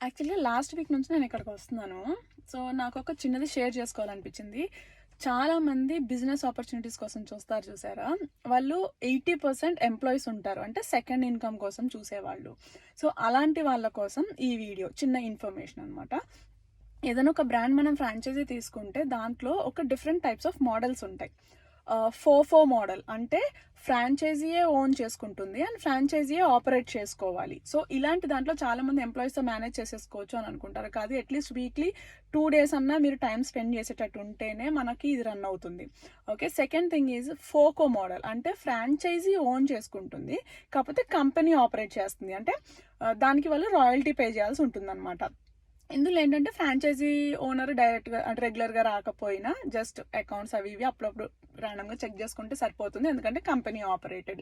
యాక్చువల్‌గా last week నుంచి నేను ఇక్కడికి వస్తున్నాను. సో, నాకొక చిన్నది షేర్ చేసుకోవాలనిపించింది. చాలామంది బిజినెస్ ఆపర్చునిటీస్ కోసం చూస్తారు చూసారా? వాళ్ళు 80% ఎంప్లాయీస్ ఉంటారు. అంటే సెకండ్ ఇన్‌కమ్ కోసం చూసేవాళ్ళు. సో, అలాంటి వాళ్ళ కోసం ఈ వీడియో చిన్న ఇన్ఫర్మేషన్ అనమాట. ఏదైనా ఒక బ్రాండ్ మనం ఫ్రాంచైజీ తీసుకుంటే దాంట్లో ఒక డిఫరెంట్ టైప్స్ ఆఫ్ మోడల్స్ ఉంటాయి. 4-4 మోడల్ అంటే ఫ్రాంచైజీయే ఓన్ చేసుకుంటుంది అండ్ ఫ్రాంచైజీయే ఆపరేట్ చేసుకోవాలి. సో ఇలాంటి దాంట్లో చాలా మంది ఎంప్లాయీస్తో మేనేజ్ చేసేసుకోవచ్చు అని అనుకుంటారు. కాదు, అట్లీస్ట్ వీక్లీ 2 days అన్నా మీరు టైం స్పెండ్ చేసేటట్టు ఉంటేనే మనకి ఇది రన్ అవుతుంది. Okay, second thing is FOCO model అంటే ఫ్రాంచైజీ ఓన్ చేసుకుంటుంది, కాకపోతే కంపెనీ ఆపరేట్ చేస్తుంది. అంటే దానికి వాళ్ళు రాయల్టీ పే చేయాల్సి ఉంటుంది అనమాట. ఇందులో ఏంటంటే ఫ్రాంచైజీ ఓనర్ డైరెక్ట్గా అంటే రెగ్యులర్గా రాకపోయినా జస్ట్ అకౌంట్స్ అవి ఇవి అప్పుడప్పుడు ర్యాండమ్గా చెక్ చేసుకుంటే సరిపోతుంది, ఎందుకంటే కంపెనీ ఆపరేటెడ్.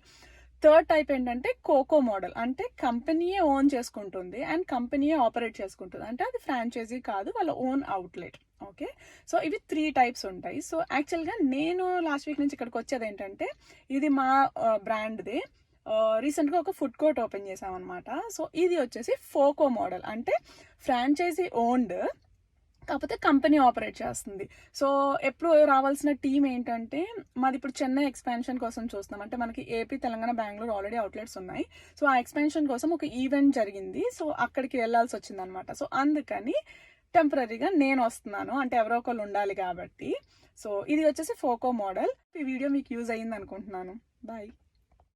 థర్డ్ టైప్ ఏంటంటే కోకో మోడల్ అంటే కంపెనీయే ఓన్ చేసుకుంటుంది అండ్ కంపెనీయే ఆపరేట్ చేసుకుంటుంది. అంటే అది ఫ్రాంచైజీ కాదు, వాళ్ళ ఓన్ అవుట్లెట్. ఓకే, సో ఇవి 3 types ఉంటాయి. సో యాక్చువల్గా నేను లాస్ట్ వీక్ నుంచి ఇక్కడికి వచ్చేది ఏంటంటే ఇది మా బ్రాండ్దే. రీసెంట్గా ఒక ఫుడ్ కోర్ట్ ఓపెన్ చేసామన్నమాట. సో ఇది వచ్చేసి ఫోకో మోడల్ అంటే ఫ్రాంచైజీ ఓన్డ్, కాకపోతే కంపెనీ ఆపరేట్ చేస్తుంది. సో ఎప్పుడు రావాల్సిన టీం ఏంటంటే మాది ఇప్పుడు చెన్నై ఎక్స్పాన్షన్ కోసం చూస్తున్నాం. అంటే మనకి AP, Telangana, Bengaluru already outlets ఉన్నాయి. సో ఆ ఎక్స్పాన్షన్ కోసం ఒక ఈవెంట్ జరిగింది. సో అక్కడికి వెళ్ళాల్సి వచ్చింది అనమాట. సో అందుకని టెంపరీగా నేను వస్తున్నాను, అంటే ఎవరో ఒకళ్ళు ఉండాలి కాబట్టి. సో ఇది వచ్చేసి ఫోకో మోడల్. ఈ వీడియో మీకు యూజ్ అయ్యింది అనుకుంటున్నాను. బాయ్.